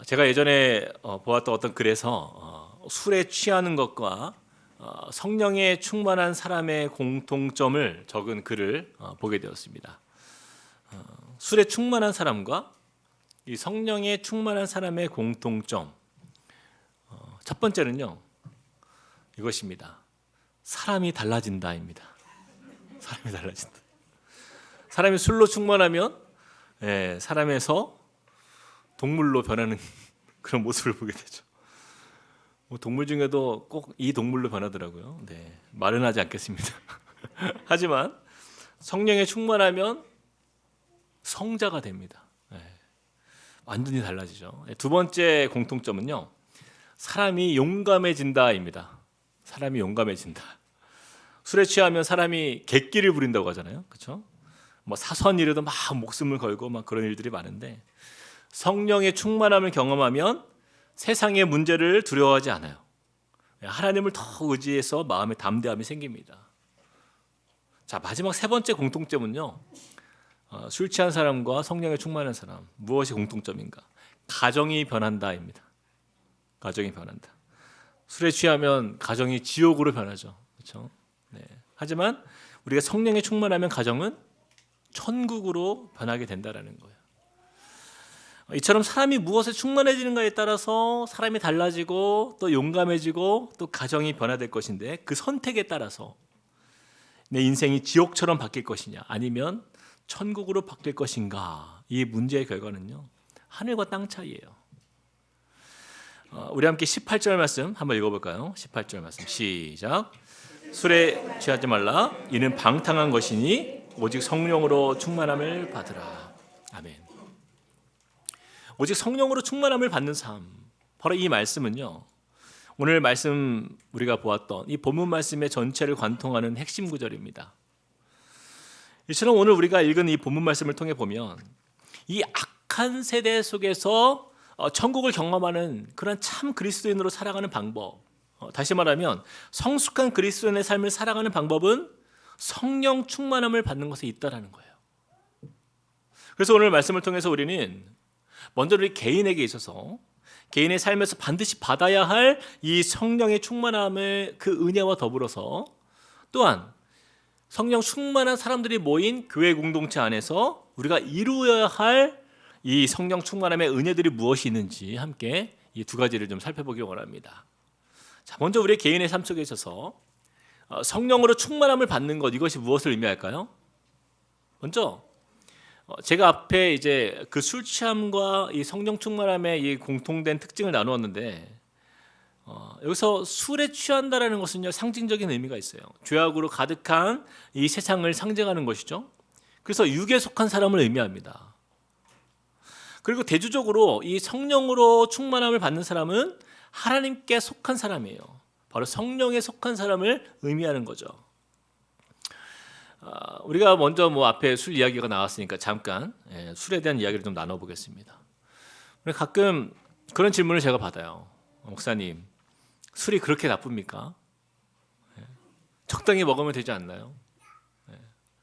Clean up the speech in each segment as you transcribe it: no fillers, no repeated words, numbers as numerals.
제가 예전에 보았던 어떤 글에서 술에 취하는 것과 성령에 충만한 사람의 공통점을 적은 글을 보게 되었습니다. 술에 충만한 사람과 이 성령에 충만한 사람의 공통점, 첫 번째는요 이것입니다. 사람이 달라진다입니다. 사람이 달라진다. 사람이 술로 충만하면 사람에서 동물로 변하는 그런 모습을 보게 되죠. 동물 중에도 꼭 이 동물로 변하더라고요. 말은 하지 않겠습니다. 하지만 성령에 충만하면 성자가 됩니다. 완전히 달라지죠. 두 번째 공통점은요, 사람이 용감해진다입니다. 사람이 용감해진다. 술에 취하면 사람이 객기를 부린다고 하잖아요. 그렇죠? 사소한 일에도 막 목숨을 걸고 막 그런 일들이 많은데, 성령의 충만함을 경험하면 세상의 문제를 두려워하지 않아요. 하나님을 더 의지해서 마음에 담대함이 생깁니다. 자, 마지막 세 번째 공통점은요, 술 취한 사람과 성령에 충만한 사람, 무엇이 공통점인가? 가정이 변한다입니다. 가정이 변한다. 술에 취하면 가정이 지옥으로 변하죠. 그렇죠? 하지만 우리가 성령에 충만하면 가정은 천국으로 변하게 된다라는 거예요. 이처럼 사람이 무엇에 충만해지는가에 따라서 사람이 달라지고 또 용감해지고 또 가정이 변화될 것인데, 그 선택에 따라서 내 인생이 지옥처럼 바뀔 것이냐 아니면 천국으로 바뀔 것인가, 이 문제의 결과는요 하늘과 땅 차이예요. 우리 함께 18절 말씀 한번 읽어볼까요? 18절 말씀 시작. 술에 취하지 말라. 이는 방탕한 것이니 오직 성령으로 충만함을 받으라. 아멘. 오직 성령으로 충만함을 받는 삶, 바로 이 말씀은요, 오늘 말씀 우리가 보았던 이 본문 말씀의 전체를 관통하는 핵심 구절입니다. 이처럼 오늘 우리가 읽은 이 본문 말씀을 통해 보면 이 악한 세대 속에서 천국을 경험하는 그런 참 그리스도인으로 살아가는 방법, 다시 말하면 성숙한 그리스도인의 삶을 살아가는 방법은 성령 충만함을 받는 것에 있다라는 거예요. 그래서 오늘 말씀을 통해서 우리는 먼저 우리 개인에게 있어서 개인의 삶에서 반드시 받아야 할 이 성령의 충만함의 그 은혜와 더불어서, 또한 성령 충만한 사람들이 모인 교회 공동체 안에서 우리가 이루어야 할 이 성령 충만함의 은혜들이 무엇이 있는지 함께 이 두 가지를 좀 살펴보기 원합니다. 자, 먼저 우리 개인의 삶 속에 있어서 성령으로 충만함을 받는 것, 이것이 무엇을 의미할까요? 먼저 제가 앞에 이제 그 술 취함과 이 성령 충만함의 이 공통된 특징을 나누었는데, 여기서 술에 취한다라는 것은요 상징적인 의미가 있어요. 죄악으로 가득한 이 세상을 상징하는 것이죠. 그래서 육에 속한 사람을 의미합니다. 그리고 대조적으로 이 성령으로 충만함을 받는 사람은 하나님께 속한 사람이에요. 바로 성령에 속한 사람을 의미하는 거죠. 우리가 먼저 앞에 술 이야기가 나왔으니까 잠깐 술에 대한 이야기를 좀 나눠보겠습니다. 가끔 그런 질문을 제가 받아요. 목사님, 술이 그렇게 나쁩니까? 적당히 먹으면 되지 않나요?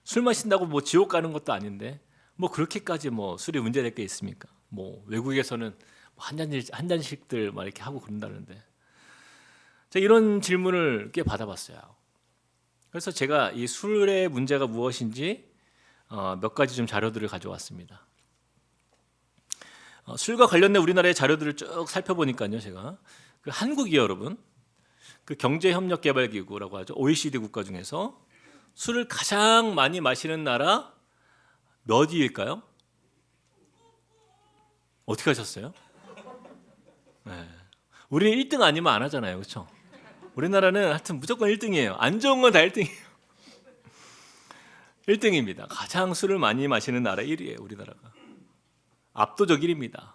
술 마신다고 지옥 가는 것도 아닌데 그렇게까지 술이 문제될 게 있습니까? 외국에서는 한 잔씩들 막 이렇게 하고 그런다는데, 제가 이런 질문을 꽤 받아봤어요. 그래서 제가 이 술의 문제가 무엇인지 몇 가지 좀 자료들을 가져왔습니다. 술과 관련된 우리나라의 자료들을 쭉 살펴보니까요, 제가 그 한국이요, 여러분, 그 경제협력개발기구라고 하죠, OECD 국가 중에서 술을 가장 많이 마시는 나라 몇 위일까요? 어떻게 하셨어요? 우리 1등 아니면 안 하잖아요, 그렇죠? 우리나라는 하여튼 무조건 1등이에요. 안 좋은 건 다 1등이에요. 1등입니다. 가장 술을 많이 마시는 나라 1위예요, 우리나라가. 압도적 1위입니다.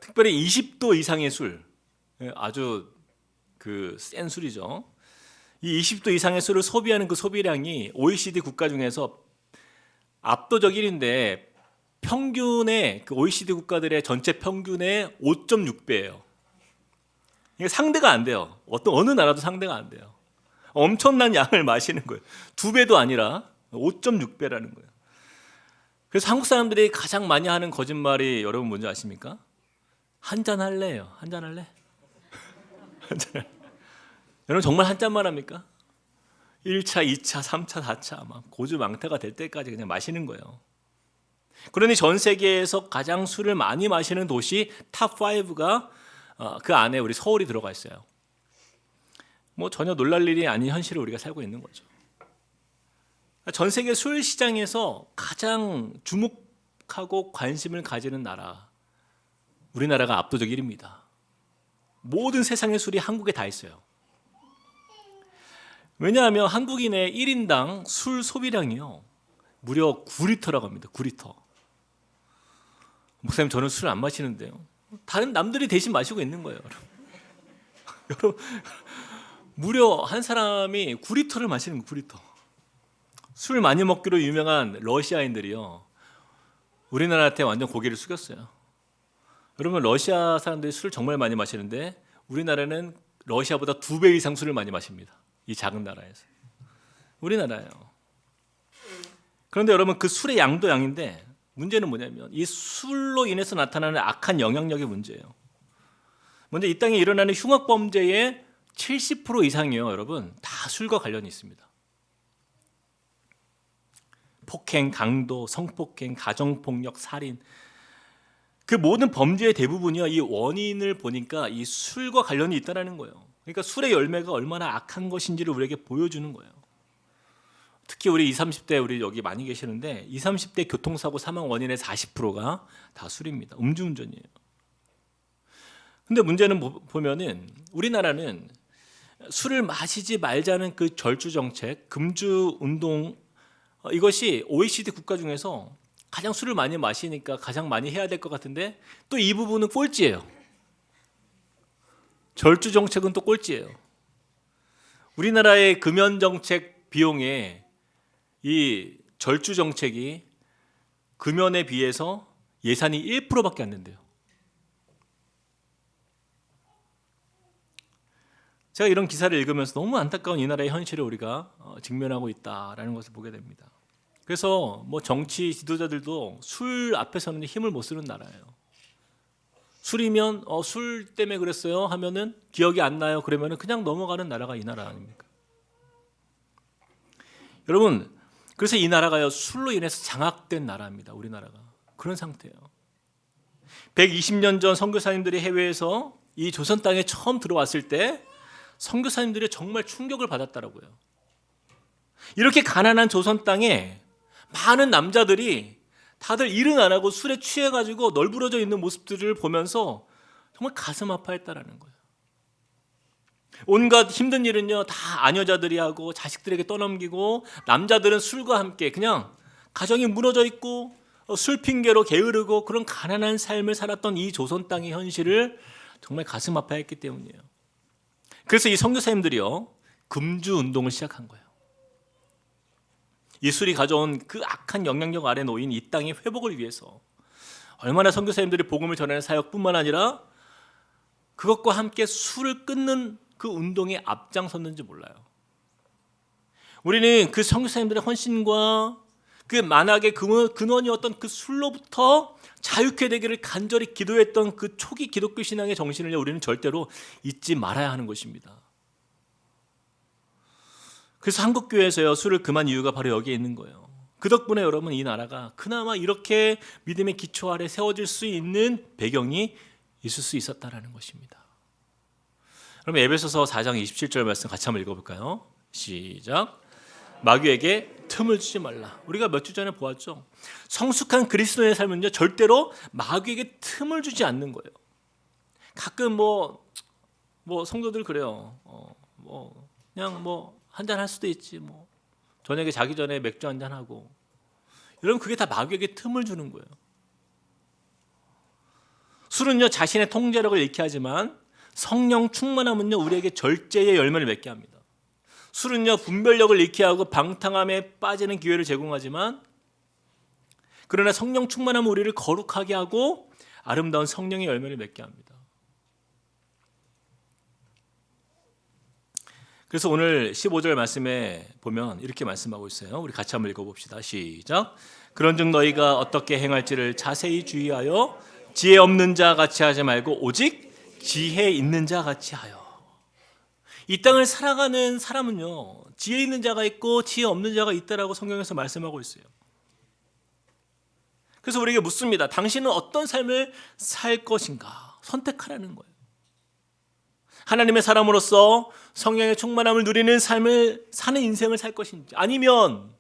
특별히 20도 이상의 술, 아주 센 술이죠. 이 20도 이상의 술을 소비하는 그 소비량이 OECD 국가 중에서 압도적 1위인데, 평균의 그 OECD 국가들의 전체 평균의 5.6배예요. 이게 상대가 안 돼요. 어느 나라도 상대가 안 돼요. 엄청난 양을 마시는 거예요. 2배도 아니라 5.6배라는 거예요. 그래서 한국 사람들이 가장 많이 하는 거짓말이 여러분 뭔지 아십니까? 한잔 할래요. 한잔 할래? 여러분 정말 한 잔만 합니까? 1차, 2차, 3차, 4차 막 고주 망태가 될 때까지 그냥 마시는 거예요. 그러니 전 세계에서 가장 술을 많이 마시는 도시 탑 5가 그 안에 우리 서울이 들어가 있어요. 뭐 전혀 놀랄 일이 아닌 현실을 우리가 살고 있는 거죠. 전 세계 술 시장에서 가장 주목하고 관심을 가지는 나라, 우리나라가 압도적 1위입니다. 모든 세상의 술이 한국에 다 있어요. 왜냐하면 한국인의 1인당 술 소비량이요 무려 9리터라고 합니다. 9리터. 목사님 저는 술을 안 마시는데요. 다른 남들이 대신 마시고 있는 거예요. 여러분 무려 한 사람이 9리터를 마시는 거예요. 9리터. 술 많이 먹기로 유명한 러시아인들이요 우리나라한테 완전 고개를 숙였어요. 여러분 러시아 사람들이 술을 정말 많이 마시는데 우리나라는 러시아보다 2배 이상 술을 많이 마십니다. 이 작은 나라에서. 우리나라예요. 그런데 여러분 그 술의 양도 양인데 문제는 뭐냐면 이 술로 인해서 나타나는 악한 영향력의 문제예요. 먼저 이 땅에 일어나는 흉악 범죄의 70% 이상이요 여러분 다 술과 관련이 있습니다. 폭행, 강도, 성폭행, 가정폭력, 살인 그 모든 범죄의 대부분이요 이 원인을 보니까 이 술과 관련이 있다는 거예요. 그러니까 술의 열매가 얼마나 악한 것인지를 우리에게 보여주는 거예요. 특히 우리 20, 30대 우리 여기 많이 계시는데 20, 30대 교통사고 사망 원인의 40%가 다 술입니다. 음주운전이에요. 근데 문제는 보면은 우리나라는 술을 마시지 말자는 그 절주 정책, 금주 운동 이것이 OECD 국가 중에서 가장 술을 많이 마시니까 가장 많이 해야 될 것 같은데 또 이 부분은 꼴찌예요. 절주 정책은 또 꼴찌예요. 우리나라의 금연 정책 비용에 이 절주 정책이 금연에 비해서 예산이 1%밖에 안 된대요. 제가 이런 기사를 읽으면서 너무 안타까운 이 나라의 현실을 우리가 직면하고 있다라는 것을 보게 됩니다. 그래서 뭐 정치 지도자들도 술 앞에서는 힘을 못 쓰는 나라예요. 술이면 술 때문에 그랬어요 하면은 기억이 안 나요. 그러면은 그냥 넘어가는 나라가 이 나라 아닙니까? 여러분 그래서 이 나라가요 술로 인해서 장악된 나라입니다. 우리나라가 그런 상태예요. 120년 전 선교사님들이 해외에서 이 조선 땅에 처음 들어왔을 때 선교사님들이 정말 충격을 받았더라고요. 이렇게 가난한 조선 땅에 많은 남자들이 다들 일은 안 하고 술에 취해가지고 널브러져 있는 모습들을 보면서 정말 가슴 아파했다라는 거예요. 온갖 힘든 일은요 다 아녀자들이 하고 자식들에게 떠넘기고 남자들은 술과 함께 그냥 가정이 무너져 있고 술 핑계로 게으르고 그런 가난한 삶을 살았던 이 조선 땅의 현실을 정말 가슴 아파했기 때문이에요. 그래서 이 선교사님들이요 금주 운동을 시작한 거예요. 이 술이 가져온 그 악한 영향력 아래 놓인 이 땅의 회복을 위해서 얼마나 선교사님들이 복음을 전하는 사역뿐만 아니라 그것과 함께 술을 끊는 그 운동에 앞장섰는지 몰라요. 우리는 그 선교사님들의 헌신과 그 만악의 근원이었던 그 술로부터 자유케 되기를 간절히 기도했던 그 초기 기독교 신앙의 정신을 우리는 절대로 잊지 말아야 하는 것입니다. 그래서 한국교회에서요 술을 금한 이유가 바로 여기에 있는 거예요. 그 덕분에 여러분 이 나라가 그나마 이렇게 믿음의 기초 아래 세워질 수 있는 배경이 있을 수 있었다라는 것입니다. 그럼 에베소서 4장 27절 말씀 같이 한번 읽어볼까요? 시작. 마귀에게 틈을 주지 말라. 우리가 몇 주 전에 보았죠. 성숙한 그리스도인의 삶은요 절대로 마귀에게 틈을 주지 않는 거예요. 가끔 뭐 성도들 그래요. 그냥 한잔 할 수도 있지. 저녁에 자기 전에 맥주 한잔 하고. 여러분 그게 다 마귀에게 틈을 주는 거예요. 술은요 자신의 통제력을 잃게 하지만 성령 충만함은요 우리에게 절제의 열매를 맺게 합니다. 술은요 분별력을 잃게 하고 방탕함에 빠지는 기회를 제공하지만 그러나 성령 충만함은 우리를 거룩하게 하고 아름다운 성령의 열매를 맺게 합니다. 그래서 오늘 15절 말씀에 보면 이렇게 말씀하고 있어요. 우리 같이 한번 읽어봅시다. 시작. 그런즉 너희가 어떻게 행할지를 자세히 주의하여 지혜 없는 자 같이 하지 말고 오직 지혜 있는 자 같이 하여. 이 땅을 살아가는 사람은요, 지혜 있는 자가 있고 지혜 없는 자가 있다라고 성경에서 말씀하고 있어요. 그래서 우리에게 묻습니다. 당신은 어떤 삶을 살 것인가? 선택하라는 거예요. 하나님의 사람으로서 성령의 충만함을 누리는 삶을 사는 인생을 살 것인지, 아니면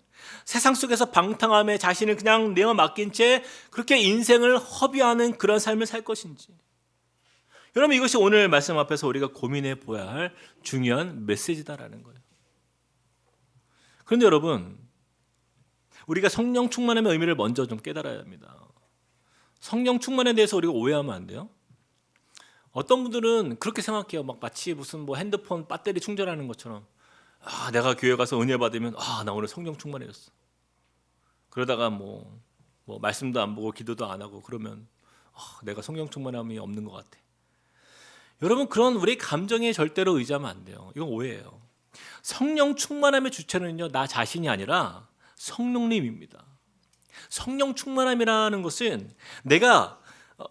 세상 속에서 방탕함에 자신을 그냥 내어 맡긴 채 그렇게 인생을 허비하는 그런 삶을 살 것인지. 여러분, 이것이 오늘 말씀 앞에서 우리가 고민해 보아야 할 중요한 메시지다라는 거예요. 그런데 여러분, 우리가 성령 충만함의 의미를 먼저 좀 깨달아야 합니다. 성령 충만에 대해서 우리가 오해하면 안 돼요. 어떤 분들은 그렇게 생각해요. 막 마치 무슨 뭐 핸드폰 배터리 충전하는 것처럼, 내가 교회 가서 은혜 받으면 나 오늘 성령 충만해졌어. 그러다가 뭐 말씀도 안 보고 기도도 안 하고 그러면 내가 성령 충만함이 없는 것 같아. 여러분, 그런 우리 감정에 절대로 의지하면 안 돼요. 이건 오해예요. 성령 충만함의 주체는요, 나 자신이 아니라 성령님입니다. 성령 충만함이라는 것은 내가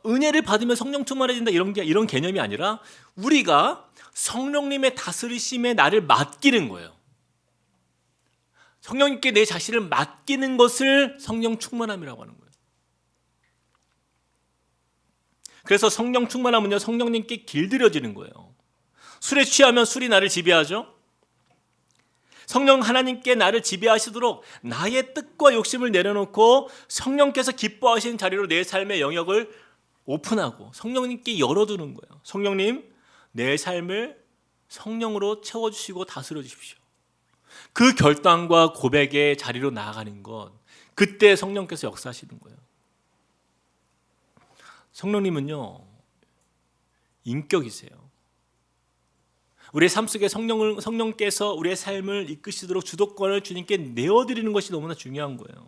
은혜를 받으면 성령 충만해진다 이런 개념이 아니라 우리가 성령님의 다스리심에 나를 맡기는 거예요. 성령님께 내 자신을 맡기는 것을 성령 충만함이라고 하는 거예요. 그래서 성령 충만함은요, 성령님께 길들여지는 거예요. 술에 취하면 술이 나를 지배하죠. 성령 하나님께 나를 지배하시도록 나의 뜻과 욕심을 내려놓고 성령께서 기뻐하시는 자리로 내 삶의 영역을 오픈하고 성령님께 열어두는 거예요. 성령님, 내 삶을 성령으로 채워주시고 다스려 주십시오. 그 결단과 고백의 자리로 나아가는 것, 그때 성령께서 역사하시는 거예요. 성령님은요, 인격이세요. 우리의 삶 속에 성령께서 우리의 삶을 이끄시도록 주도권을 주님께 내어드리는 것이 너무나 중요한 거예요.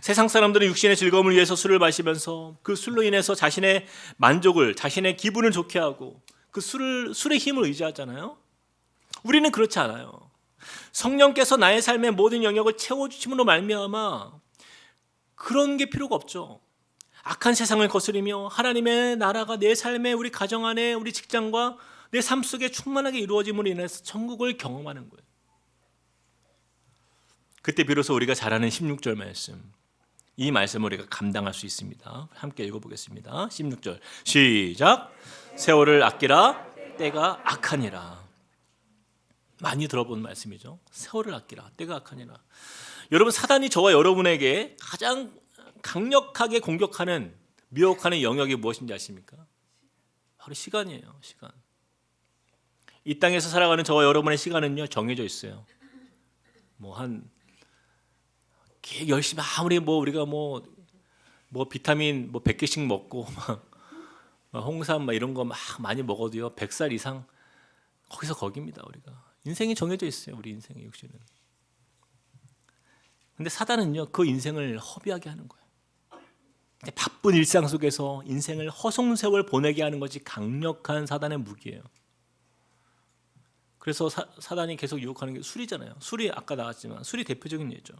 세상 사람들은 육신의 즐거움을 위해서 술을 마시면서 그 술로 인해서 자신의 만족을, 자신의 기분을 좋게 하고 그 술의 힘을 의지하잖아요. 우리는 그렇지 않아요. 성령께서 나의 삶의 모든 영역을 채워주심으로 말미암아 그런 게 필요가 없죠. 악한 세상을 거스리며 하나님의 나라가 내 삶에, 우리 가정 안에, 우리 직장과 내 삶 속에 충만하게 이루어짐으로 인해서 천국을 경험하는 거예요. 그때 비로소 우리가 잘 아는 16절 말씀, 이 말씀을 우리가 감당할 수 있습니다. 함께 읽어보겠습니다. 16절 시작. 세월을 아끼라, 때가 악하니라. 많이 들어본 말씀이죠. 세월을 아끼라, 때가 악하니라. 여러분, 사단이 저와 여러분에게 가장 강력하게 공격하는, 미혹하는 영역이 무엇인지 아십니까? 바로 시간이에요. 시간. 이 땅에서 살아가는 저와 여러분의 시간은요, 정해져 있어요. 열심히 아무리 우리가 비타민 100개씩 먹고 홍삼 이런 거 많이 먹어도요, 100살 이상 거기서 거기입니다. 우리가 인생이 정해져 있어요. 우리 인생의 육신은. 근데 사단은요, 그 인생을 허비하게 하는 거예요. 바쁜 일상 속에서 인생을 허송세월 보내게 하는 것이 강력한 사단의 무기예요. 그래서 사단이 계속 유혹하는 게 술이잖아요. 술이 아까 나왔지만 술이 대표적인 예죠.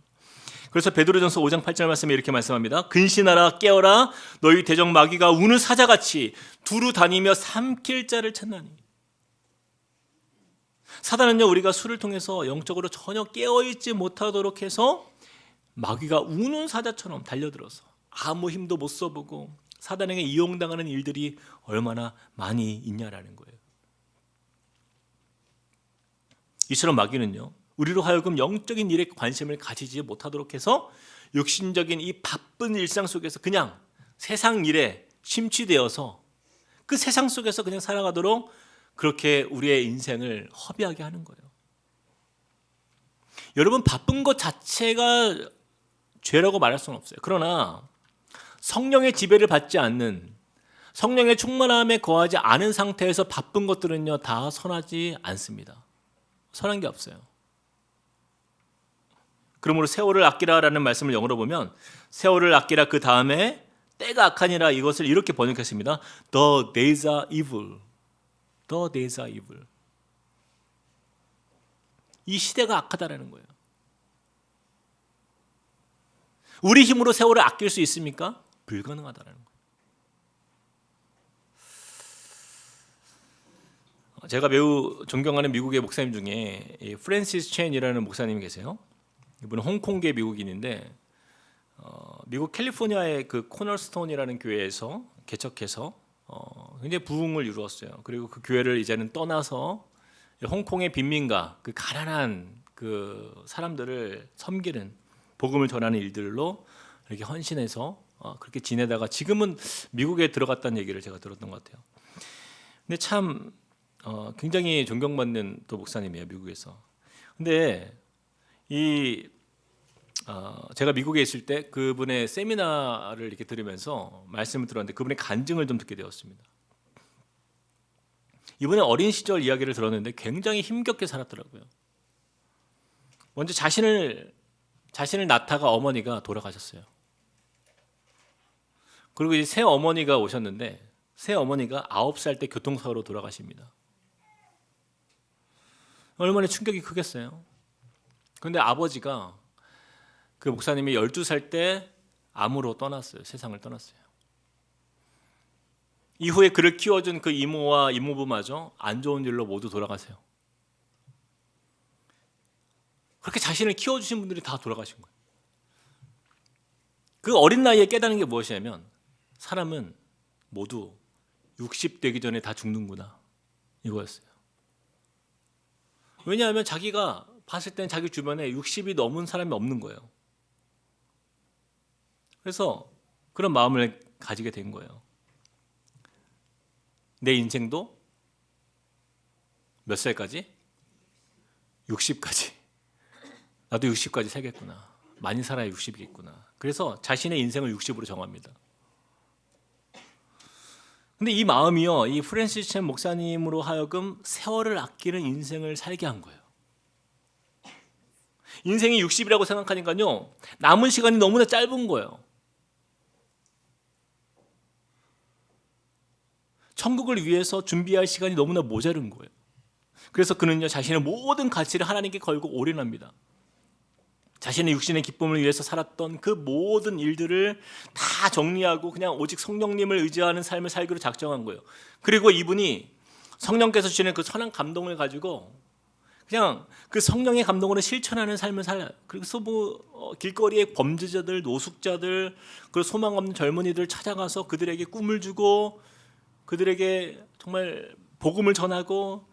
그래서 베드로전서 5장 8절 말씀에 이렇게 말씀합니다. 근신하라, 깨어라, 너희 대적 마귀가 우는 사자같이 두루 다니며 삼킬 자를 찾나니. 사단은요, 우리가 술을 통해서 영적으로 전혀 깨어있지 못하도록 해서 마귀가 우는 사자처럼 달려들어서 아무 힘도 못 써보고 사단에게 이용당하는 일들이 얼마나 많이 있냐라는 거예요. 이처럼 마귀는요, 우리로 하여금 영적인 일에 관심을 가지지 못하도록 해서 육신적인 이 바쁜 일상 속에서 그냥 세상 일에 심취되어서 그 세상 속에서 그냥 살아가도록 그렇게 우리의 인생을 허비하게 하는 거예요. 여러분, 바쁜 것 자체가 죄라고 말할 수는 없어요. 그러나 성령의 지배를 받지 않는, 성령의 충만함에 거하지 않은 상태에서 바쁜 것들은요, 다 선하지 않습니다. 선한 게 없어요. 그러므로 세월을 아끼라라는 말씀을 영어로 보면 세월을 아끼라, 그 다음에 때가 악하니라, 이것을 이렇게 번역했습니다. The days are evil. The days are evil. 이 시대가 악하다라는 거예요. 우리 힘으로 세월을 아낄 수 있습니까? 불가능하다라는 거예요. 제가 매우 존경하는 미국의 목사님 중에 이 프랜시스 체인이라는 목사님이 계세요. 이분은 홍콩계 미국인인데 미국 캘리포니아의 그 코널스톤이라는 교회에서 개척해서 굉장히 부흥을 이루었어요. 그리고 그 교회를 이제는 떠나서 홍콩의 빈민가, 그 가난한 그 사람들을 섬기는, 복음을 전하는 일들로 이렇게 헌신해서 그렇게 지내다가 지금은 미국에 들어갔다는 얘기를 제가 들었던 것 같아요. 근데 참 굉장히 존경받는 또 목사님이에요, 미국에서. 근데 제가 미국에 있을 때 그분의 세미나를 이렇게 들으면서 말씀을 들었는데 그분의 간증을 좀 듣게 되었습니다. 이분의 어린 시절 이야기를 들었는데 굉장히 힘겹게 살았더라고요. 먼저 자신을 낳다가 어머니가 돌아가셨어요. 그리고 이제 새 어머니가 오셨는데 새 어머니가 9살 때 교통사고로 돌아가십니다. 얼마나 충격이 크겠어요. 그런데 아버지가 그 목사님이 12살 때 암으로 떠났어요. 세상을 떠났어요. 이후에 그를 키워준 그 이모와 이모부마저 안 좋은 일로 모두 돌아가세요. 그렇게 자신을 키워주신 분들이 다 돌아가신 거예요. 그 어린 나이에 깨닫는 게 무엇이냐면 사람은 모두 60 되기 전에 다 죽는구나, 이거였어요. 왜냐하면 자기가 봤을 때는 자기 주변에 60이 넘은 사람이 없는 거예요. 그래서 그런 마음을 가지게 된 거예요. 내 인생도 몇 살까지? 60까지. 나도 60까지 살겠구나. 많이 살아야 60이겠구나. 그래서 자신의 인생을 60으로 정합니다. 근데 이 마음이요, 이 프랜시스 chen 목사님으로 하여금 세월을 아끼는 인생을 살게 한 거예요. 인생이 60이라고 생각하니까요, 남은 시간이 너무나 짧은 거예요. 천국을 위해서 준비할 시간이 너무나 모자른 거예요. 그래서 그는요, 자신의 모든 가치를 하나님께 걸고 올인합니다. 자신의 육신의 기쁨을 위해서 살았던 그 모든 일들을 다 정리하고 그냥 오직 성령님을 의지하는 삶을 살기로 작정한 거예요. 그리고 이분이 성령께서 주시는 그 선한 감동을 가지고 그냥 그 성령의 감동으로 실천하는 삶을 살아요. 그래서 길거리의 범죄자들, 노숙자들, 그리고 소망 없는 젊은이들 찾아가서 그들에게 꿈을 주고 그들에게 정말 복음을 전하고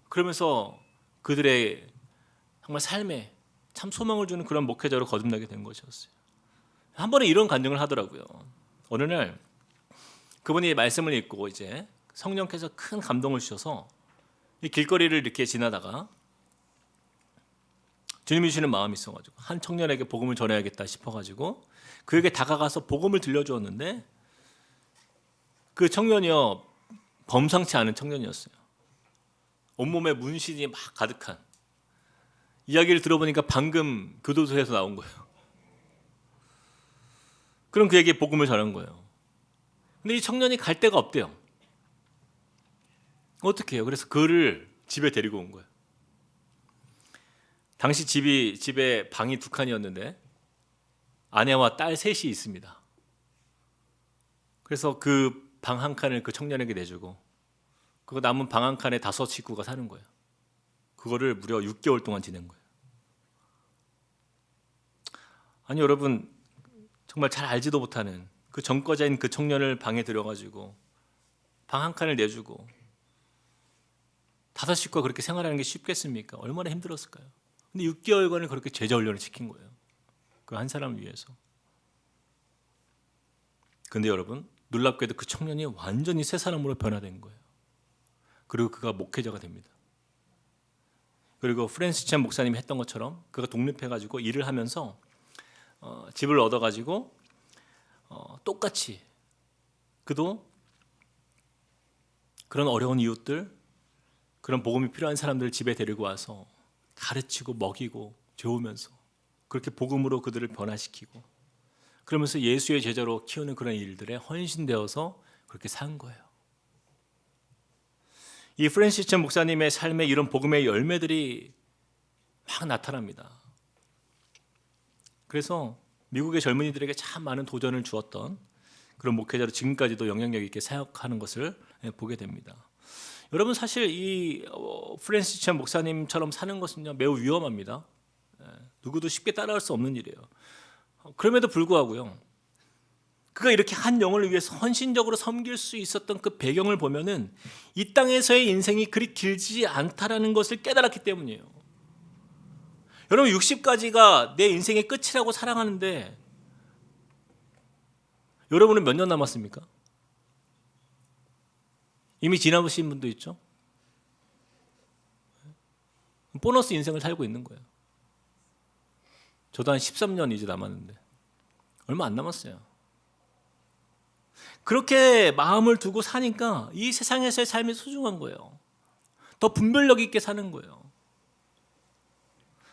그러면서 그들의 정말 삶에 참 소망을 주는 그런 목회자로 거듭나게 된 것이었어요. 한 번에 이런 간증을 하더라고요. 어느 날 그분이 말씀을 읽고 이제 성령께서 큰 감동을 주셔서 이 길거리를 이렇게 지나다가 주님이 주시는 마음이 있어가지고 한 청년에게 복음을 전해야겠다 싶어가지고 그에게 다가가서 복음을 들려주었는데 그 청년이요, 범상치 않은 청년이었어요. 온몸에 문신이 막 가득한. 이야기를 들어보니까 방금 교도소에서 나온 거예요. 그럼 그에게 복음을 전한 거예요. 근데 이 청년이 갈 데가 없대요. 어떻게 해요? 그래서 그를 집에 데리고 온 거예요. 당시 집에 방이 2칸이었는데 아내와 딸 셋이 있습니다. 그래서 그 방 한 칸을 그 청년에게 내주고 그거 남은 방 한 칸에 5 식구가 사는 거예요. 그거를 무려 6개월 동안 지낸 거예요. 아니 여러분, 정말 잘 알지도 못하는 그 전과자인 그 청년을 방에 들여가지고 방 한 칸을 내주고 5 식구가 그렇게 생활하는 게 쉽겠습니까? 얼마나 힘들었을까요? 근데 6개월간을 그렇게 제자 훈련을 시킨 거예요. 그 한 사람을 위해서. 근데 여러분, 놀랍게도 그 청년이 완전히 새 사람으로 변화된 거예요. 그리고 그가 목회자가 됩니다. 그리고 프랜시스 chen 목사님이 했던 것처럼 그가 독립해가지고 일을 하면서 집을 얻어가지고 똑같이 그도 그런 어려운 이웃들, 그런 복음이 필요한 사람들을 집에 데리고 와서 가르치고 먹이고 재우면서 그렇게 복음으로 그들을 변화시키고 그러면서 예수의 제자로 키우는 그런 일들에 헌신되어서 그렇게 산 거예요. 이 프랜시스 chen 목사님의 삶에 이런 복음의 열매들이 막 나타납니다. 그래서 미국의 젊은이들에게 참 많은 도전을 주었던 그런 목회자로 지금까지도 영향력 있게 사역하는 것을 보게 됩니다. 여러분 사실 이 프랜시스 chen 목사님처럼 사는 것은요 매우 위험합니다. 누구도 쉽게 따라할 수 없는 일이에요. 그럼에도 불구하고요, 그가 이렇게 한 영혼을 위해서 헌신적으로 섬길 수 있었던 그 배경을 보면은 이 땅에서의 인생이 그리 길지 않다라는 것을 깨달았기 때문이에요. 여러분 60까지가 내 인생의 끝이라고 살아가는데 여러분은 몇 년 남았습니까? 이미 지나보신 분도 있죠. 보너스 인생을 살고 있는 거예요. 저도 한 13년 이제 남았는데 얼마 안 남았어요. 그렇게 마음을 두고 사니까 이 세상에서의 삶이 소중한 거예요. 더 분별력 있게 사는 거예요.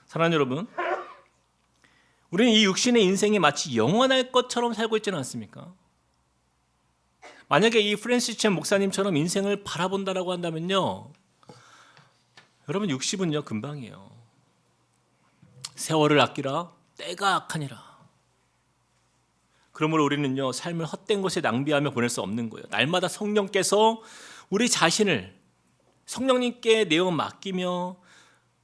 사랑하는 여러분, 우리는 이 육신의 인생이 마치 영원할 것처럼 살고 있지는 않습니까? 만약에 이 프랜시스 chen 목사님처럼 인생을 바라본다라고 한다면요, 여러분 60은요 금방이에요. 세월을 아끼라 때가 악하니라. 그러므로 우리는요 삶을 헛된 것에 낭비하며 보낼 수 없는 거예요. 날마다 성령께서 우리 자신을 성령님께 내어 맡기며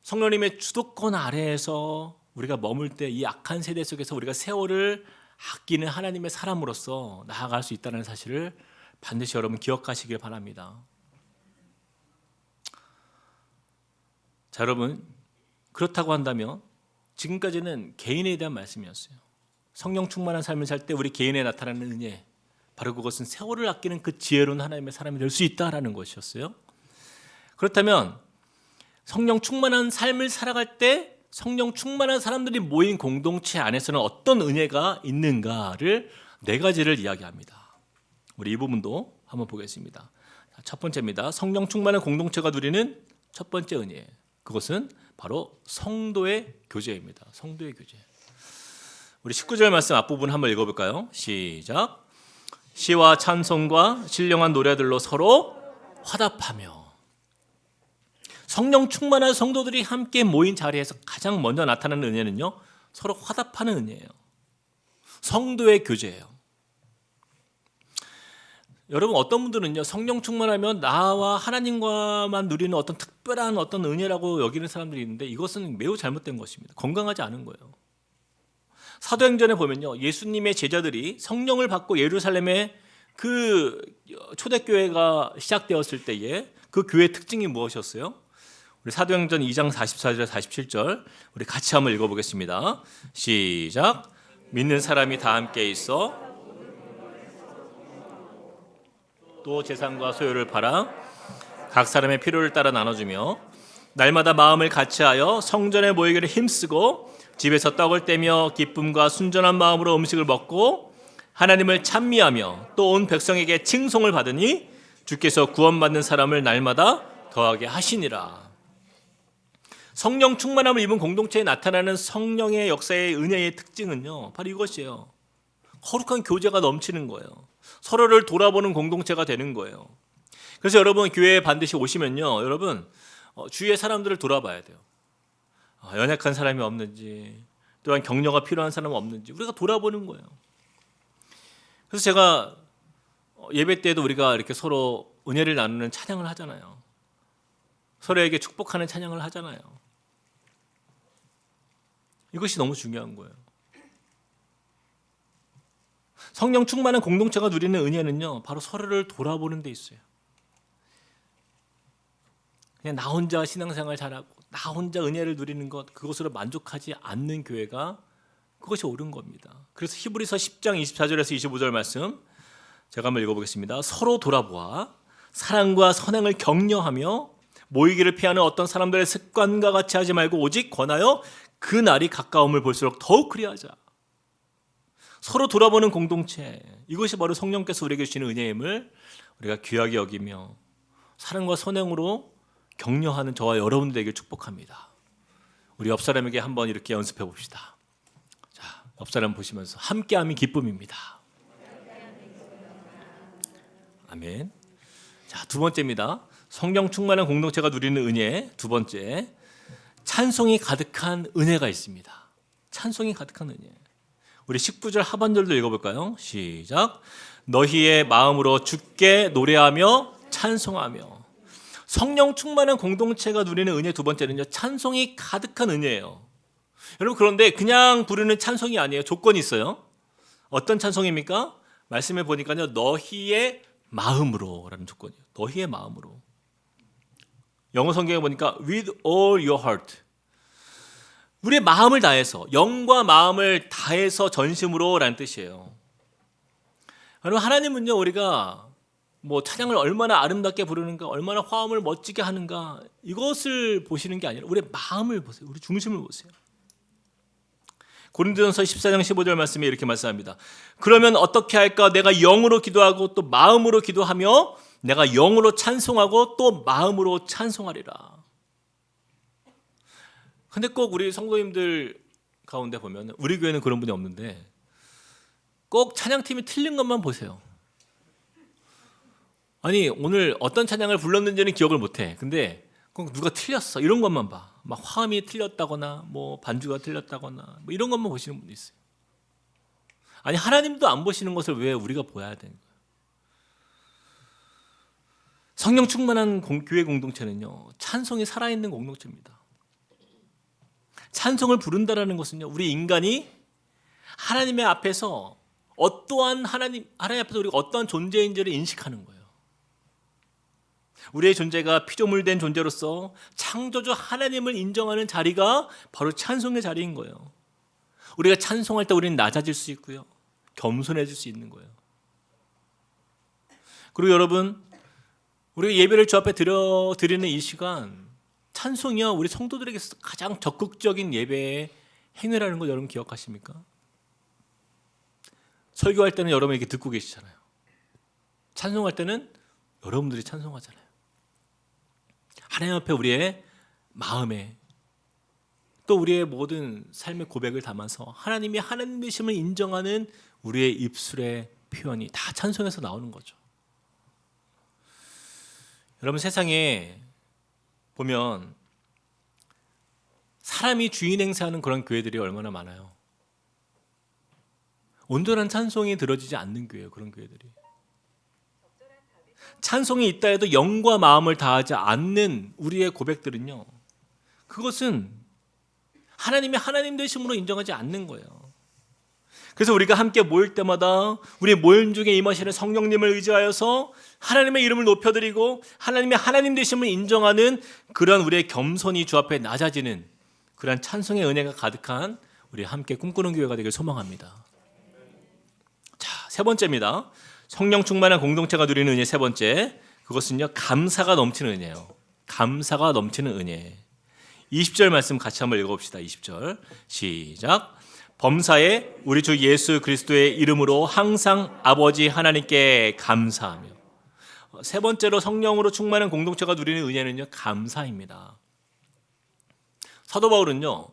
성령님의 주도권 아래에서 우리가 머물 때 이 악한 세대 속에서 우리가 세월을 아끼는 하나님의 사람으로서 나아갈 수 있다는 사실을 반드시 여러분 기억하시길 바랍니다. 자, 여러분, 그렇다고 한다면 지금까지는 개인에 대한 말씀이었어요. 성령 충만한 삶을 살 때 우리 개인에 나타나는 은혜, 바로 그것은 세월을 아끼는 그 지혜로운 하나님의 사람이 될 수 있다라는 것이었어요. 그렇다면 성령 충만한 삶을 살아갈 때 성령 충만한 사람들이 모인 공동체 안에서는 어떤 은혜가 있는가를 네 가지를 이야기합니다. 우리 이 부분도 한번 보겠습니다. 첫 번째입니다. 성령 충만한 공동체가 누리는 첫 번째 은혜, 그것은 바로 성도의 교제입니다. 성도의 교제. 우리 19절 말씀 앞부분 한번 읽어볼까요? 시작. 시와 찬송과 신령한 노래들로 서로 화답하며. 성령 충만한 성도들이 함께 모인 자리에서 가장 먼저 나타나는 은혜는요, 서로 화답하는 은혜예요. 성도의 교제예요. 여러분 어떤 분들은요 성령 충만하면 나와 하나님과만 누리는 어떤 특별한 어떤 은혜라고 여기는 사람들이 있는데 이것은 매우 잘못된 것입니다. 건강하지 않은 거예요. 사도행전에 보면요 예수님의 제자들이 성령을 받고 예루살렘에 그 초대교회가 시작되었을 때에 그 교회의 특징이 무엇이었어요? 우리 사도행전 2장 44절 47절 우리 같이 한번 읽어보겠습니다. 시작. 믿는 사람이 다 함께 있어 또 재산과 소유를 팔아 각 사람의 필요를 따라 나눠주며 날마다 마음을 같이하여 성전에 모이기를 힘쓰고 집에서 떡을 떼며 기쁨과 순전한 마음으로 음식을 먹고 하나님을 찬미하며 또 온 백성에게 칭송을 받으니 주께서 구원받는 사람을 날마다 더하게 하시니라. 성령 충만함을 입은 공동체에 나타나는 성령의 역사의 은혜의 특징은요 바로 이것이에요. 거룩한 교제가 넘치는 거예요. 서로를 돌아보는 공동체가 되는 거예요. 그래서 여러분 교회에 반드시 오시면요 여러분 주위의 사람들을 돌아봐야 돼요. 연약한 사람이 없는지, 또한 격려가 필요한 사람은 없는지 우리가 돌아보는 거예요. 그래서 제가 예배 때도 우리가 이렇게 서로 은혜를 나누는 찬양을 하잖아요. 서로에게 축복하는 찬양을 하잖아요. 이것이 너무 중요한 거예요. 성령 충만한 공동체가 누리는 은혜는요 바로 서로를 돌아보는 데 있어요. 그냥 나 혼자 신앙생활 잘하고 나 혼자 은혜를 누리는 것, 그것으로 만족하지 않는 교회가 그것이 옳은 겁니다. 그래서 히브리서 10장 24절에서 25절 말씀 제가 한번 읽어보겠습니다. 서로 돌아보아 사랑과 선행을 격려하며 모이기를 피하는 어떤 사람들의 습관과 같이 하지 말고 오직 권하여 그 날이 가까움을 볼수록 더욱 그리하자. 서로 돌아보는 공동체, 이것이 바로 성령께서 우리에게 주시는 은혜임을 우리가 귀하게 여기며 사랑과 선행으로 격려하는 저와 여러분들에게 축복합니다. 우리 옆 사람에게 한번 이렇게 연습해 봅시다. 자, 옆 사람 보시면서 함께함이 기쁨입니다. 아멘. 자, 두 번째입니다. 성령 충만한 공동체가 누리는 은혜. 두 번째, 찬송이 가득한 은혜가 있습니다. 찬송이 가득한 은혜. 우리 19절 하반절도 읽어볼까요? 시작. 너희의 마음으로 주께 노래하며 찬송하며. 성령 충만한 공동체가 누리는 은혜 두 번째는요, 찬송이 가득한 은혜예요. 여러분, 그런데 그냥 부르는 찬송이 아니에요. 조건이 있어요. 어떤 찬송입니까? 말씀해 보니까요, 너희의 마음으로라는 조건이에요. 너희의 마음으로. 영어 성경에 보니까 with all your heart. 우리의 마음을 다해서, 영과 마음을 다해서 전심으로라는 뜻이에요. 여러분, 하나님은요, 우리가 뭐 찬양을 얼마나 아름답게 부르는가, 얼마나 화음을 멋지게 하는가, 이것을 보시는 게 아니라 우리의 마음을 보세요. 우리 중심을 보세요. 고린도전서 14장 15절 말씀에 이렇게 말씀합니다. 그러면 어떻게 할까? 내가 영으로 기도하고 또 마음으로 기도하며 내가 영으로 찬송하고 또 마음으로 찬송하리라. 근데 꼭 우리 성도님들 가운데 보면, 우리 교회는 그런 분이 없는데, 꼭 찬양팀이 틀린 것만 보세요. 아니, 오늘 어떤 찬양을 불렀는지는 기억을 못해. 근데 꼭 누가 틀렸어, 이런 것만 봐. 막 화음이 틀렸다거나 뭐 반주가 틀렸다거나 뭐 이런 것만 보시는 분도 있어요. 아니, 하나님도 안 보시는 것을 왜 우리가 보아야 되는 거예요? 성령 충만한 교회 공동체는요, 찬송이 살아있는 공동체입니다. 찬송을 부른다라는 것은요, 우리 인간이 하나님의 앞에서 하나님 앞에서 우리가 어떠한 존재인지를 인식하는 거예요. 우리의 존재가 피조물된 존재로서 창조주 하나님을 인정하는 자리가 바로 찬송의 자리인 거예요. 우리가 찬송할 때 우리는 낮아질 수 있고요, 겸손해질 수 있는 거예요. 그리고 여러분, 우리가 예배를 주 앞에 드리는 이 시간, 찬송이요, 우리 성도들에게서 가장 적극적인 예배의 행위라는 걸 여러분 기억하십니까? 설교할 때는 여러분 이렇게 듣고 계시잖아요. 찬송할 때는 여러분들이 찬송하잖아요. 하나님 앞에 우리의 마음에 또 우리의 모든 삶의 고백을 담아서 하나님이 하나님 되심을 인정하는 우리의 입술의 표현이 다 찬송에서 나오는 거죠. 여러분, 세상에 보면 사람이 주인 행세하는 그런 교회들이 얼마나 많아요. 온전한 찬송이 들어지지 않는 교회예요, 그런 교회들이. 찬송이 있다 해도 영과 마음을 다하지 않는 우리의 고백들은요, 그것은 하나님이 하나님 되심으로 인정하지 않는 거예요. 그래서 우리가 함께 모일 때마다 우리 모임 중에 임하시는 성령님을 의지하여서 하나님의 이름을 높여드리고 하나님의 하나님 되심을 인정하는 그런 우리의 겸손이 주 앞에 낮아지는 그런 찬송의 은혜가 가득한 우리 함께 꿈꾸는 교회가 되길 소망합니다. 자, 세 번째입니다. 성령 충만한 공동체가 누리는 은혜 세 번째, 그것은요, 감사가 넘치는 은혜예요. 감사가 넘치는 은혜. 20절 말씀 같이 한번 읽어봅시다. 20절 시작. 범사에 우리 주 예수 그리스도의 이름으로 항상 아버지 하나님께 감사하며. 세 번째로 성령으로 충만한 공동체가 누리는 은혜는요, 감사입니다. 사도 바울은요,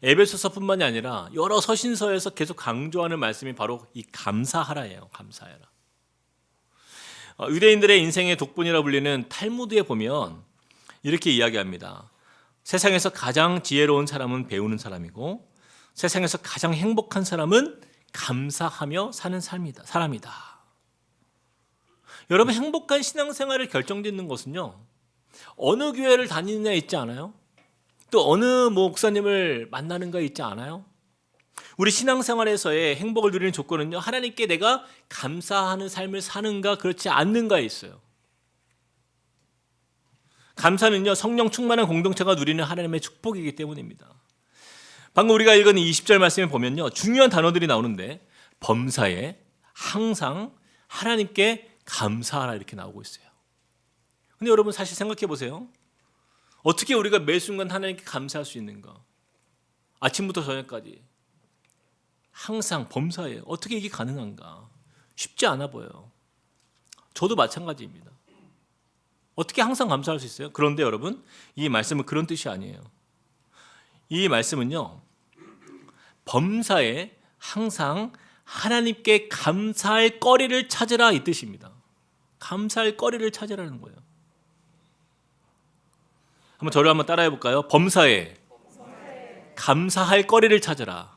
에베소서뿐만이 아니라 여러 서신서에서 계속 강조하는 말씀이 바로 이 감사하라예요. 감사하라. 유대인들의 인생의 독분이라 불리는 탈무드에 보면 이렇게 이야기합니다. 세상에서 가장 지혜로운 사람은 배우는 사람이고 세상에서 가장 행복한 사람은 감사하며 사는 사람이다. 여러분, 행복한 신앙생활을 결정짓는 것은요, 어느 교회를 다니느냐에 있지 않아요? 또 어느 목사님을 만나는가에 있지 않아요? 우리 신앙생활에서의 행복을 누리는 조건은요, 하나님께 내가 감사하는 삶을 사는가 그렇지 않는가에 있어요. 감사는요, 성령 충만한 공동체가 누리는 하나님의 축복이기 때문입니다. 방금 우리가 읽은 20절 말씀에 보면요, 중요한 단어들이 나오는데 범사에 항상 하나님께 감사하라 이렇게 나오고 있어요. 근데 여러분, 사실 생각해 보세요. 어떻게 우리가 매 순간 하나님께 감사할 수 있는가? 아침부터 저녁까지 항상 범사에 어떻게 이게 가능한가? 쉽지 않아 보여요. 저도 마찬가지입니다. 어떻게 항상 감사할 수 있어요? 그런데 여러분, 이 말씀은 그런 뜻이 아니에요. 이 말씀은요, 범사에 항상 하나님께 감사할 거리를 찾으라 이 뜻입니다. 감사할 거리를 찾으라는 거예요. 한번 저를 한번 따라해 볼까요? 범사에 감사할 거리를 찾으라.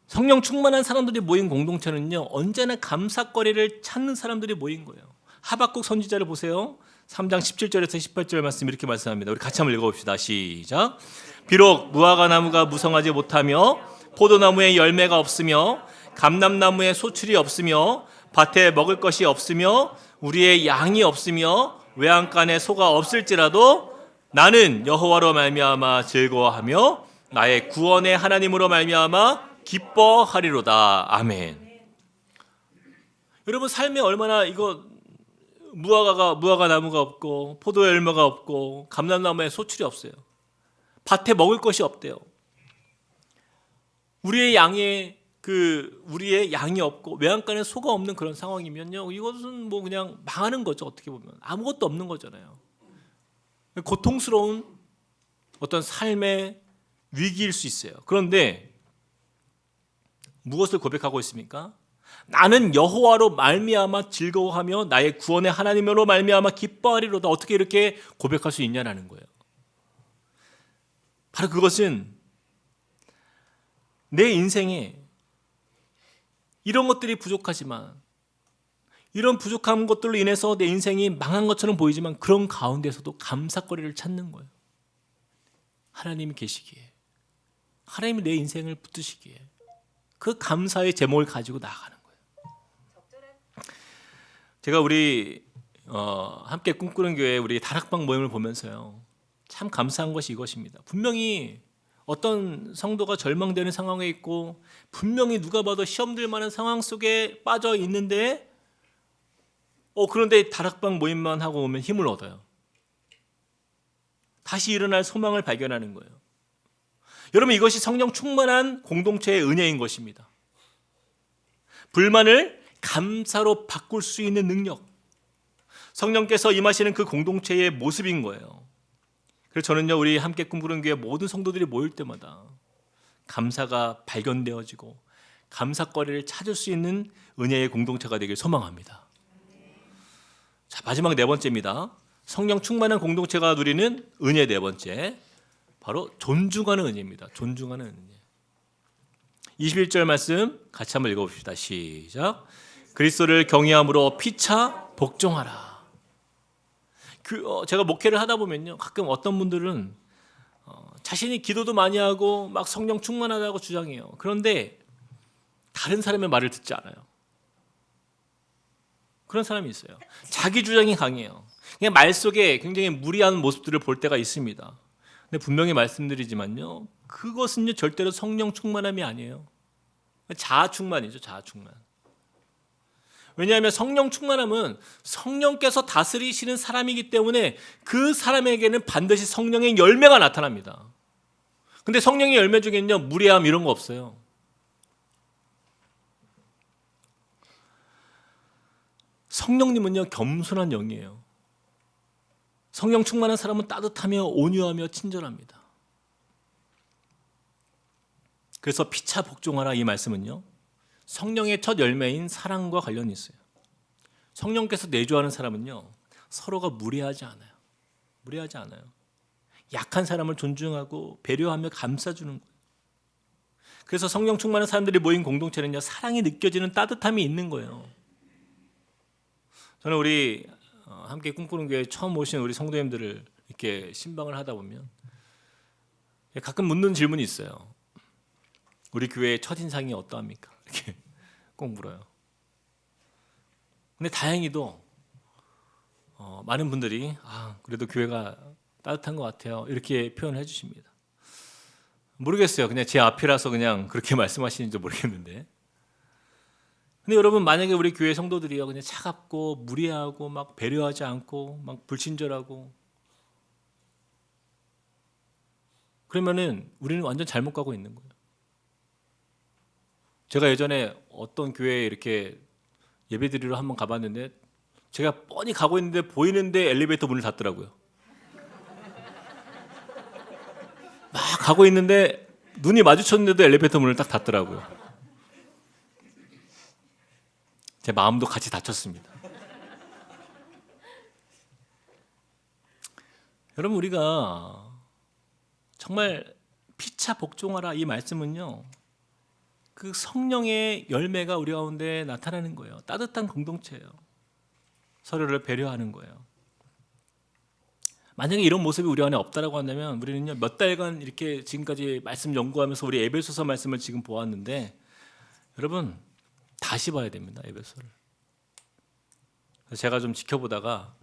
성령 충만한 사람들이 모인 공동체는요, 언제나 감사거리를 찾는 사람들이 모인 거예요. 하박국 선지자를 보세요. 3장 17절에서 18절 말씀 이렇게 말씀합니다. 우리 같이 한번 읽어봅시다. 시작. 비록 무화과 나무가 무성하지 못하며 포도나무에 열매가 없으며 감람나무에 소출이 없으며 밭에 먹을 것이 없으며 우리의 양이 없으며 외양간에 소가 없을지라도 나는 여호와로 말미암아 즐거워하며 나의 구원의 하나님으로 말미암아 기뻐하리로다. 아멘. 여러분 삶에 얼마나 이거 무화과 나무가 없고 포도 열매가 없고 감람나무에 소출이 없어요. 밭에 먹을 것이 없대요. 우리의 양이 없고 외양간에 소가 없는 그런 상황이면요, 이것은 뭐 그냥 망하는 거죠. 어떻게 보면 아무것도 없는 거잖아요. 고통스러운 어떤 삶의 위기일 수 있어요. 그런데 무엇을 고백하고 있습니까? 나는 여호와로 말미암아 즐거워하며 나의 구원의 하나님으로 말미암아 기뻐하리로다. 어떻게 이렇게 고백할 수 있냐라는 거예요. 바로 그것은 내 인생에 이런 것들이 부족하지만, 이런 부족한 것들로 인해서 내 인생이 망한 것처럼 보이지만 그런 가운데서도 감사거리를 찾는 거예요. 하나님이 계시기에, 하나님이 내 인생을 붙드시기에 그 감사의 제목을 가지고 나아가는 거예요. 제가 우리 함께 꿈꾸는 교회 우리 다락방 모임을 보면서요, 참 감사한 것이 이것입니다. 분명히 어떤 성도가 절망되는 상황에 있고 분명히 누가 봐도 시험 들 만한 상황 속에 빠져 있는데 그런데 다락방 모임만 하고 오면 힘을 얻어요. 다시 일어날 소망을 발견하는 거예요. 여러분, 이것이 성령 충만한 공동체의 은혜인 것입니다. 불만을 감사로 바꿀 수 있는 능력, 성령께서 임하시는 그 공동체의 모습인 거예요. 그래서 저는요, 우리 함께 꿈꾸는 교회 모든 성도들이 모일 때마다 감사가 발견되어지고 감사거리를 찾을 수 있는 은혜의 공동체가 되길 소망합니다. 자, 마지막 네 번째입니다. 성령 충만한 공동체가 누리는 은혜 네 번째, 바로 존중하는 은혜입니다. 존중하는 은혜. 21절 말씀 같이 한번 읽어봅시다. 시작. 그리스도를 경외함으로 피차 복종하라. 제가 목회를 하다 보면요, 가끔 어떤 분들은 자신이 기도도 많이 하고 막 성령 충만하다고 주장해요. 그런데 다른 사람의 말을 듣지 않아요. 그런 사람이 있어요. 자기 주장이 강해요. 그냥 말 속에 굉장히 무리한 모습들을 볼 때가 있습니다. 근데 분명히 말씀드리지만요, 그것은요 절대로 성령 충만함이 아니에요. 자아 충만이죠. 자아 충만. 왜냐하면 성령 충만함은 성령께서 다스리시는 사람이기 때문에 그 사람에게는 반드시 성령의 열매가 나타납니다. 근데 성령의 열매 중에는요, 무례함 이런 거 없어요. 성령님은요, 겸손한 영이에요. 성령 충만한 사람은 따뜻하며 온유하며 친절합니다. 그래서 피차 복종하라, 이 말씀은요, 성령의 첫 열매인 사랑과 관련이 있어요. 성령께서 내주하는 사람은요, 서로가 무례하지 않아요. 무례하지 않아요. 약한 사람을 존중하고 배려하며 감싸주는 거예요. 그래서 성령 충만한 사람들이 모인 공동체는요, 사랑이 느껴지는 따뜻함이 있는 거예요. 저는 우리 함께 꿈꾸는 교회 처음 오신 우리 성도님들을 이렇게 신방을 하다 보면 가끔 묻는 질문이 있어요. 우리 교회의 첫인상이 어떠합니까? 이렇게 꼭 물어요. 근데 다행히도 많은 분들이 그래도 교회가 따뜻한 것 같아요, 이렇게 표현을 해주십니다. 모르겠어요. 그냥 제 앞이라서 그냥 그렇게 말씀하시는지 모르겠는데, 근데 여러분, 만약에 우리 교회 성도들이요, 그냥 차갑고 무례하고 막 배려하지 않고 막 불친절하고, 그러면은 우리는 완전 잘못 가고 있는 거예요. 제가 예전에 어떤 교회에 이렇게 예배드리러 한번 가봤는데, 제가 뻔히 가고 있는데 보이는데 엘리베이터 문을 닫더라고요. 막 가고 있는데 눈이 마주쳤는데도 엘리베이터 문을 딱 닫더라고요. 제 마음도 같이 다쳤습니다. 여러분, 우리가 정말 피차 복종하라, 이 말씀은요, 그 성령의 열매가 우리 가운데 나타나는 거예요. 따뜻한 공동체예요. 서로를 배려하는 거예요. 만약에 이런 모습이 우리 안에 없다라고 한다면 우리는요 몇 달간 이렇게 지금까지 말씀 연구하면서 우리 에베소서 말씀을 지금 보았는데 여러분 다시 봐야 됩니다. 에베소를. 제가 좀 지켜보다가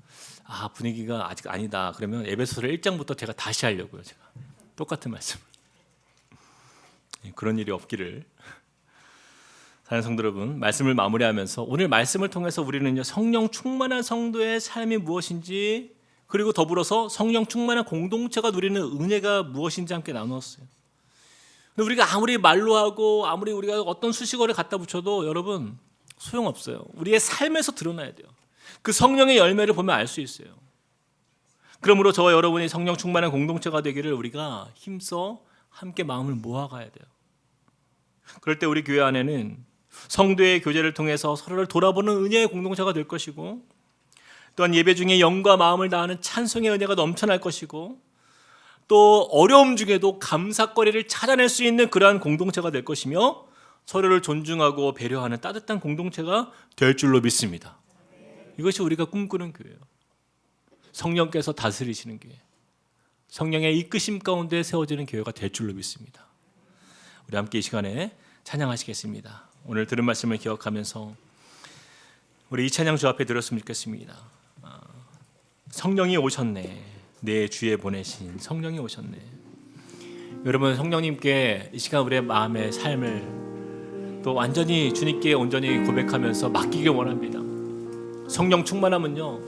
분위기가 아직 아니다 그러면 에베소서를 1장부터 제가 다시 하려고요. 제가 똑같은 말씀을. 그런 일이 없기를. 사랑하는 성도 여러분, 말씀을 마무리하면서 오늘 말씀을 통해서 우리는요 성령 충만한 성도의 삶이 무엇인지 그리고 더불어서 성령 충만한 공동체가 누리는 은혜가 무엇인지 함께 나누었어요. 근데 우리가 아무리 말로 하고 아무리 우리가 어떤 수식어를 갖다 붙여도 여러분 소용없어요. 우리의 삶에서 드러나야 돼요. 그 성령의 열매를 보면 알 수 있어요. 그러므로 저와 여러분이 성령 충만한 공동체가 되기를 우리가 힘써 함께 마음을 모아가야 돼요. 그럴 때 우리 교회 안에는 성도의 교제를 통해서 서로를 돌아보는 은혜의 공동체가 될 것이고 또한 예배 중에 영과 마음을 다하는 찬송의 은혜가 넘쳐날 것이고 또 어려움 중에도 감사거리를 찾아낼 수 있는 그러한 공동체가 될 것이며 서로를 존중하고 배려하는 따뜻한 공동체가 될 줄로 믿습니다. 이것이 우리가 꿈꾸는 교회예요. 성령께서 다스리시는 교회, 성령의 이끄심 가운데 세워지는 교회가 될 줄로 믿습니다. 우리 함께 이 시간에 찬양하시겠습니다. 오늘 들은 말씀을 기억하면서 우리 이 찬양 주 앞에 드렸으면 좋겠습니다. 성령이 오셨네. 내 주에 보내신 성령이 오셨네. 여러분 성령님께 이 시간 우리의 마음의 삶을 또 완전히 주님께 온전히 고백하면서 맡기길 원합니다. 성령 충만함은요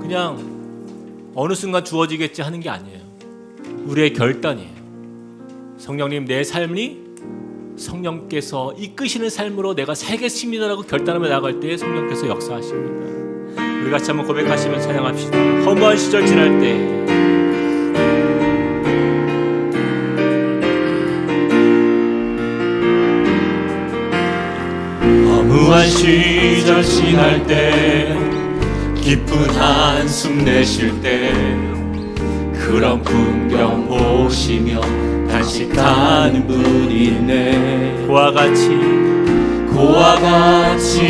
그냥 어느 순간 주어지겠지 하는 게 아니에요. 우리의 결단이에요. 성령님 내 삶이 성령께서 이끄시는 삶으로 내가 살겠습니다라고 결단하며 나아갈 때 성령께서 역사하십니다. 우리 같이 한번 고백하시며 찬양합시다. 허무한 시절 지날 때 허무한 시절 지날 때 깊은 한숨 내쉴 때 그런 풍경 보시며 단식하는 분이 있네. 그와 같이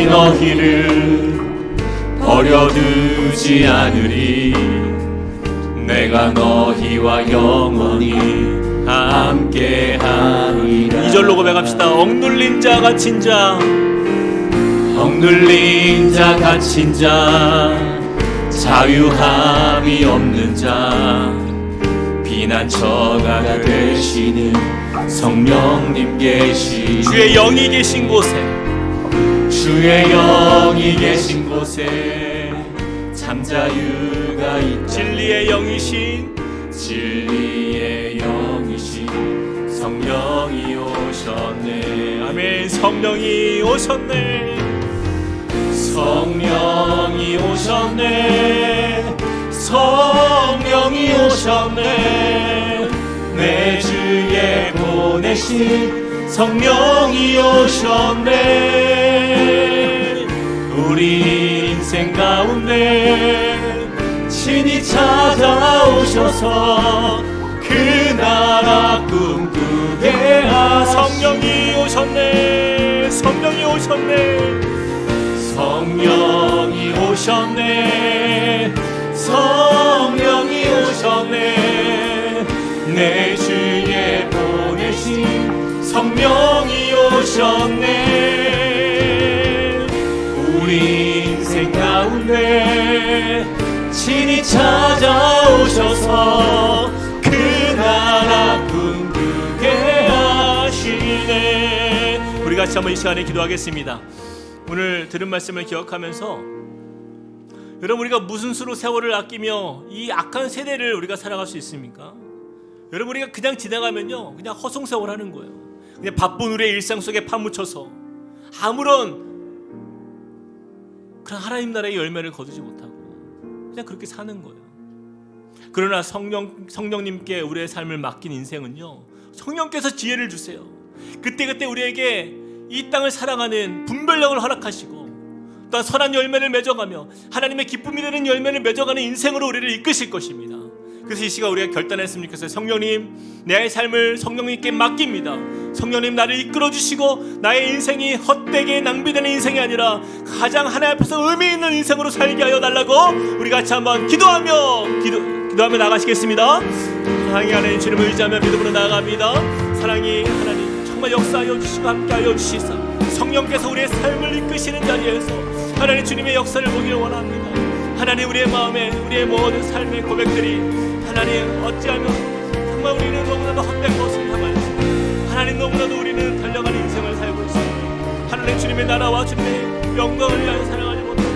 너희를 버려두지 않으리. 내가 너희와 영원히 함께하리라. 2절로 고백합시다. 억눌린 자 갇힌 자 갇힌 자 자유함이 없는 자 비난처가 되시는 성령님 계시 주의 영이 계신 곳에 참 자유가 있다. 진리의 영이신 성령이 오셨네. 아멘. 성령이 오셨네. 내 주에 보내신 성령이 오셨네. 우리 인생 가운데 친히 찾아오셔서 그 나라 꿈꾸게 하시네. 성령이 오셨네. 내 주에 보내신 성령이 오셨네. 우리 인생 가운데 친히 찾아오셔서 그 나라 꿈꾸게 하시네. 우리 같이 한번 이 시간에 기도하겠습니다. 오늘 들은 말씀을 기억하면서 여러분 우리가 무슨 수로 세월을 아끼며 이 악한 세대를 우리가 살아갈 수 있습니까? 여러분 우리가 그냥 지나가면요 그냥 허송세월 하는 거예요. 그냥 바쁜 우리의 일상 속에 파묻혀서 아무런 그런 하나님 나라의 열매를 거두지 못하고 그냥 그렇게 사는 거예요. 그러나 성령님께 우리의 삶을 맡긴 인생은요 성령께서 지혜를 주세요. 그때 우리에게 이 땅을 사랑하는 분별력을 허락하시고 또한 선한 열매를 맺어가며 하나님의 기쁨이 되는 열매를 맺어가는 인생으로 우리를 이끄실 것입니다. 그래서 이 시간 우리가 결단했으면 좋겠어요. 성령님, 내 삶을 성령님께 맡깁니다. 성령님, 나를 이끌어 주시고 나의 인생이 헛되게 낭비되는 인생이 아니라 가장 하나님 앞에서 의미 있는 인생으로 살게 하여 달라고 우리 같이 한번 기도하며 나가시겠습니다. 사랑이 하나님 주님을 의지하며 믿음으로 나아갑니다. 사랑이 하나님 정말 역사하여 주시고 함께하여 주시사 성령께서 우리의 삶을 이끄시는 자리에서 하나님 주님의 역사를 보기를 원합니다. 하나님, 우리의 마음에 우리의 모든 삶의 고백들이 하나님 어찌하면 정말 우리는 너무나도 헛된 것을 향하여 하나님 너무나도 우리는 달려가는 인생을 살고 있습니다. 하나님 주님의 나라와 주님의 영광을 위하여 살아가지 못하고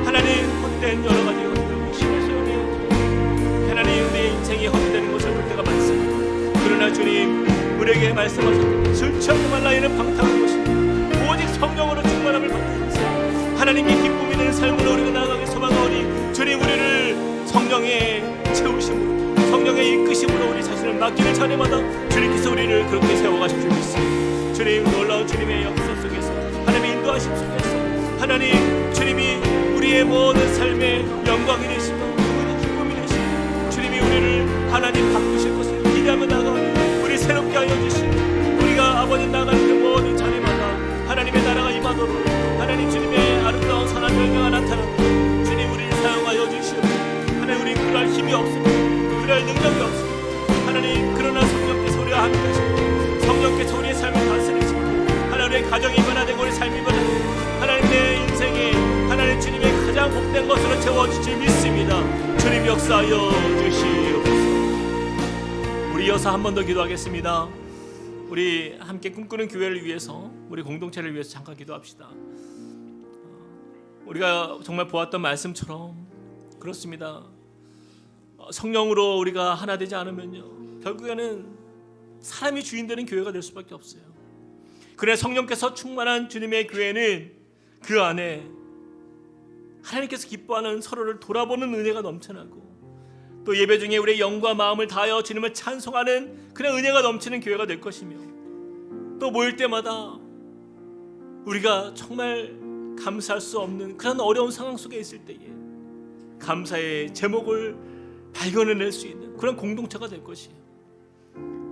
하나님 헛된 여러 가지 것들을 심으시오니 하나님 우리의 인생이 헛이 되는 것을 볼 때가 많습니다. 그러나 주님 우리에게 말씀하셨습니다. 술 취하지 말라. 이는 방탕한 것입니다. 오직 성령으로 충만함을 받는 인생, 하나님의 기쁨이 되는 삶으로 우리가 나아가기 소망하오니 주님 우리를 성령의 채우심으로 성령의 이끄심으로 우리 자신을 맡기는 자리마다 주님께서 우리를 그렇게 세워가시고 있습니다. 주님 놀라운 주님의 역사 속에서 하나님의 인도하심 속에서 하나님 주님이 우리의 모든 삶의 영광이 되시고 모든 기쁨이 되시고 주님이 우리를 하나님 바꾸실 것을 기대하며 나아가오니 우리 새롭게 하여 주시고 우리가 아버지 나아가는 그 모든 자리마다 하나님의 나라가 임하도록 하나님 주님의 아름다운 선한 열매가 나타나고 주님 우리를 사용하여 주시오. 하나님 우리 그럴 힘이 없습니다. 그럴 능력이 없습니다. 하나님 그러나 성령께서 우리와 함께 하시고 성령께서 우리의 삶을 다스리시고 하나님 우리의 가정이 변화되고 우리 삶이 변화되고 하나님 내 인생에 하나님 주님의 가장 복된 것으로 채워주실 줄 믿습니다. 주님 역사하여 주시옵소서. 우리 이어서 한 번 더 기도하겠습니다. 우리 함께 꿈꾸는 교회를 위해서 우리 공동체를 위해서 잠깐 기도합시다. 우리가 정말 보았던 말씀처럼 그렇습니다. 성령으로 우리가 하나 되지 않으면요 결국에는 사람이 주인 되는 교회가 될 수밖에 없어요. 그래 성령께서 충만한 주님의 교회는 그 안에 하나님께서 기뻐하는 서로를 돌아보는 은혜가 넘쳐나고 또 예배 중에 우리의 영과 마음을 다하여 주님을 찬송하는 그런 은혜가 넘치는 교회가 될 것이며 또 모일 때마다 우리가 정말 감사할 수 없는 그런 어려운 상황 속에 있을 때에 감사의 제목을 발견해낼 수 있는 그런 공동체가 될 것이에요.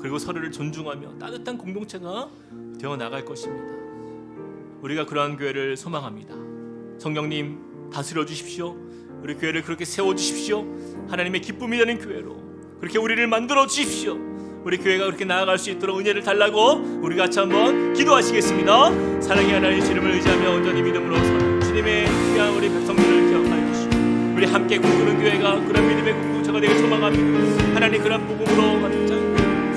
그리고 서로를 존중하며 따뜻한 공동체가 되어 나갈 것입니다. 우리가 그러한 교회를 소망합니다. 성령님 다스려 주십시오. 우리 교회를 그렇게 세워주십시오. 하나님의 기쁨이 되는 교회로 그렇게 우리를 만들어 주십시오. 우리 교회가 그렇게 나아갈 수 있도록 은혜를 달라고 우리 같이 한번 기도하시겠습니다. 사랑의 하나님 주님을 의지하며 온전히 믿음으로 서는 주님의 귀한 우리 백성들을 기억하여 주시고 우리 함께 꿈꾸는 교회가 그런 믿음의 공동체가 되길 소망합니다. 하나님 그런 복음으로 가는 자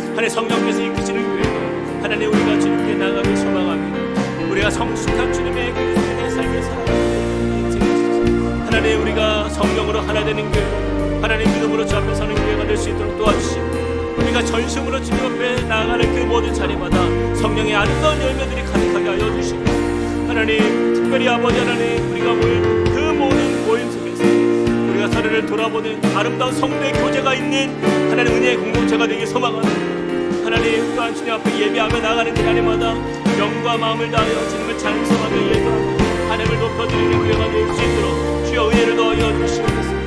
하나님 성령께서 이끄시는 교회가 하나님 우리가 주님께 나아가길 소망합니다. 우리가 성숙한 주님의 그리스도의 삶을 살아가는 인생 하나님 우리가 성령으로 하나 되는 교회 하나님 믿음으로 주 앞에 서는 교회가 될 수 있도록 도와주시고 우리가 전심으로 주님 앞에 나아가는 그 모든 자리마다 성령의 아름다운 열매들이 가득하게 하여 주시고 하나님 특별히 아버지 하나님 우리가 모일 그 모든 모임 속에서 우리가 서로를 돌아보는 아름다운 성도의 교제가 있는 하나님 은혜의 공동체가 되길 소망합니다. 하나님 또한 주님 앞에 예배하며 나가는 그 자리마다 영과 마음을 다하여 주님을 찬송하며 예배하고 하나님을 높여드리는 교회가 될 수 있도록 주여 은혜를 더하여 주시옵소서.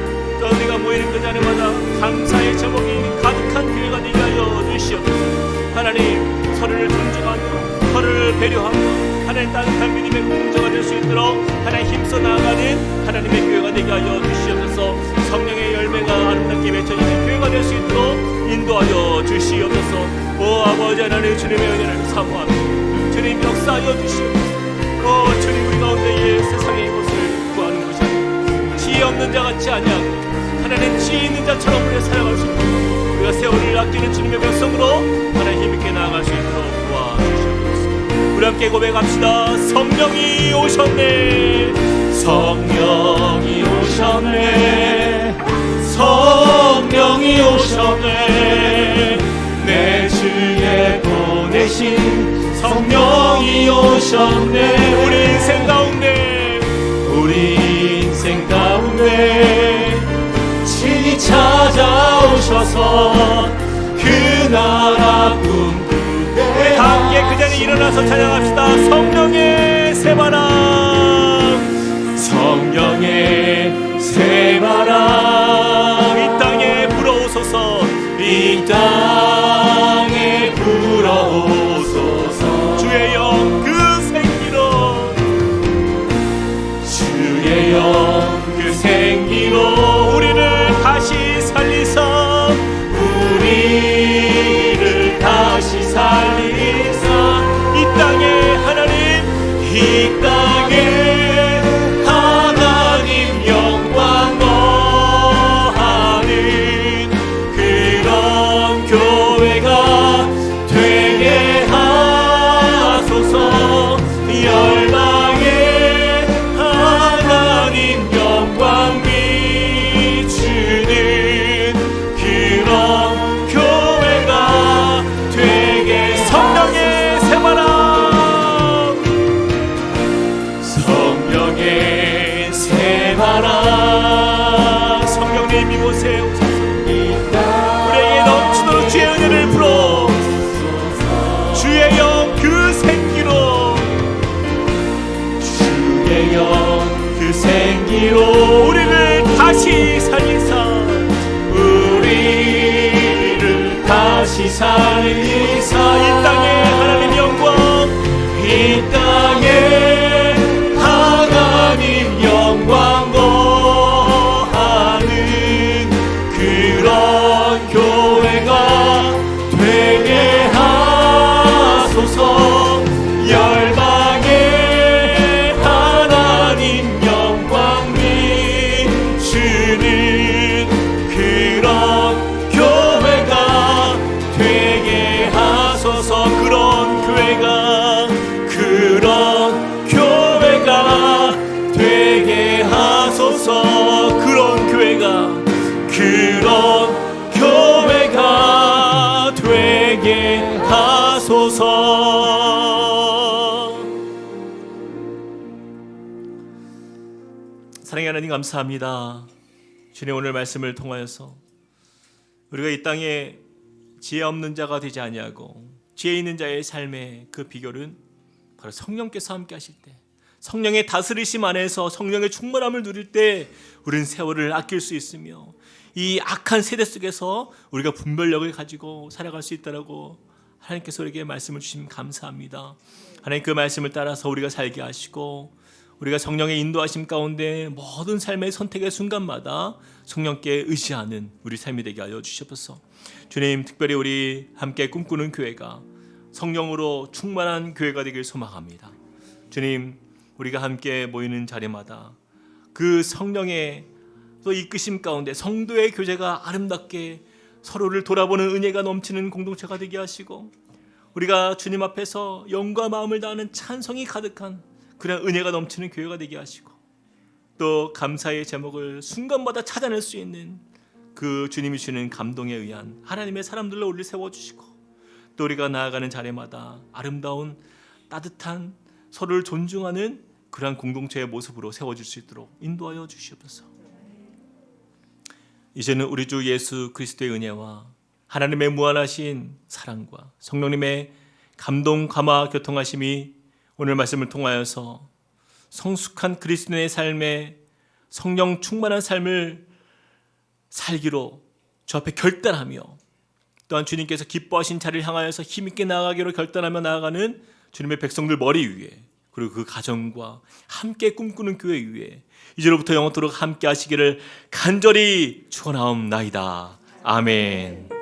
또 우리가 모이는 그 자리마다 감사의 제목이 가득한 교회가 되게 하여 주시옵소서. 하나님 서로를 존중하며 서로를 배려하며 하나님 따뜻한 믿음의 공동체가 될 수 있도록 하나님 힘써 나아가는 하나님의 교회가 되게 하여 주시옵소서. 성령의 열매가 아름답게 맺혀지는 교회가 될 수 있도록 인도하여 주시옵소서. 오 아버지 하나님 주님의 은혜를 사모하며 주님 역사하여 주시옵소서. 오 주님 우리 가운데에 세상의 것을 구하는 것이 아니라 지혜 없는 자 같이 아니하고 하나님 지혜 있는 자처럼 우리가 살아갈 수 있도록 우리가 세월을 아끼는 주님의 백성으로 하나님 힘있게 나아갈 수 있도록 도와주시옵소서. 우리 함께 고백합시다. 성령이 오셨네 성령이 오셨네 성령이 오셨네 내 주에 보내신 성령이 오셨네 우리 인생 가운데 친히 찾아오셔서 그 나라 꿈꾸게 다 함께 그 자리에 일어나서 찬양합시다. 성령의 새바람 성령의 새바람 이 땅에 불어오소서 영의 새바라 성령님 이곳에 오셔서 우리에게 넘치도록 주의 은혜를 풀어 주의 영 그 생기로 주의 영 그 생기로 우리를 다시 살리사 우리를 다시 살리사 이 땅에 하나님 영광 이 땅에 하나님 영광 거하는 그런 교회가 되게 하소서 열방에 하나님 영광 비추는 그런 교회가 되게 하소서 그런 교회가 되게 하소서 그런 교회가 되게 하소서. 사랑의 하나님 감사합니다. 주님 오늘 말씀을 통하여서 우리가 이 땅에 지혜 없는 자가 되지 아니하고 지혜 있는 자의 삶의 그 비결은 바로 성령께서 함께 하실 때 성령의 다스리심 안에서 성령의 충만함을 누릴 때 우리는 세월을 아낄 수 있으며 이 악한 세대 속에서 우리가 분별력을 가지고 살아갈 수 있다라고 하나님께서 우리에게 말씀을 주시면 감사합니다. 하나님 그 말씀을 따라서 우리가 살게 하시고 우리가 성령의 인도하심 가운데 모든 삶의 선택의 순간마다 성령께 의지하는 우리 삶이 되게 하여 주시옵소서. 주님 특별히 우리 함께 꿈꾸는 교회가 성령으로 충만한 교회가 되길 소망합니다. 주님 우리가 함께 모이는 자리마다 그 성령의 또 이끄심 가운데 성도의 교제가 아름답게 서로를 돌아보는 은혜가 넘치는 공동체가 되게 하시고 우리가 주님 앞에서 영과 마음을 다하는 찬송이 가득한 그런 은혜가 넘치는 교회가 되게 하시고 또 감사의 제목을 순간마다 찾아낼 수 있는 그 주님이 주는 감동에 의한 하나님의 사람들로 우리를 세워주시고 또 우리가 나아가는 자리마다 아름다운 따뜻한 서로를 존중하는 그러한 공동체의 모습으로 세워질 수 있도록 인도하여 주시옵소서. 이제는 우리 주 예수 그리스도의 은혜와 하나님의 무한하신 사랑과 성령님의 감동 감화 교통하심이 오늘 말씀을 통하여서 성숙한 그리스도인의 삶에 성령 충만한 삶을 살기로 주 앞에 결단하며 또한 주님께서 기뻐하신 자리를 향하여서 힘있게 나아가기로 결단하며 나아가는 주님의 백성들 머리 위에 그리고 그 가정과 함께 꿈꾸는 교회 위에 이제로부터 영원토록 함께 하시기를 간절히 축원하옵나이다. 아멘.